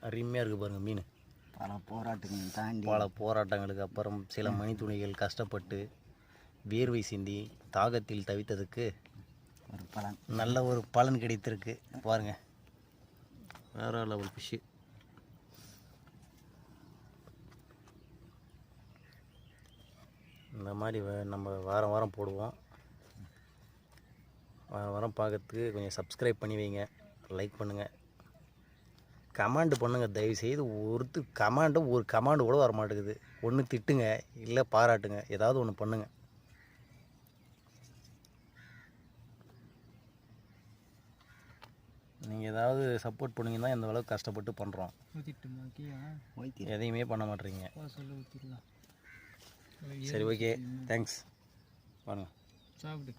அருமையாக இருக்குது பாருங்கள் மீன். பல போராட்டங்களுக்கு அப்புறம் சில மணித்துளிகள் கஷ்டப்பட்டு வேர்வை சிந்தி தாகத்தில் தவித்ததுக்கு ஒரு பலன், நல்ல ஒரு பலன் கிடைத்திருக்கு பாருங்கள். வேறு லெவல் ஃபிஷ்ஷு. இந்த மாதிரி நம்ம வாரம் வாரம் போடுவோம். வாரம் வாரம் பார்க்கறதுக்கு கொஞ்சம் சப்ஸ்கிரைப் பண்ணி வைங்க, லைக் பண்ணுங்கள், கமெண்ட் பண்ணுங்கள். தயவுசெய்து ஒரு கமாண்டு கூட வர மாட்டேங்குது. ஒன்று திட்டுங்க, இல்லை பாராட்டுங்க, ஏதாவது ஒன்று பண்ணுங்கள். நீங்கள் ஏதாவது சப்போர்ட் பண்ணிங்கன்னா இந்த அளவுக்கு கஷ்டப்பட்டு பண்ணுறோம். எதையுமே பண்ண மாட்டேறீங்க. சரி, ஓகே, தேங்க்ஸ். வாங்க சாப்பிடு.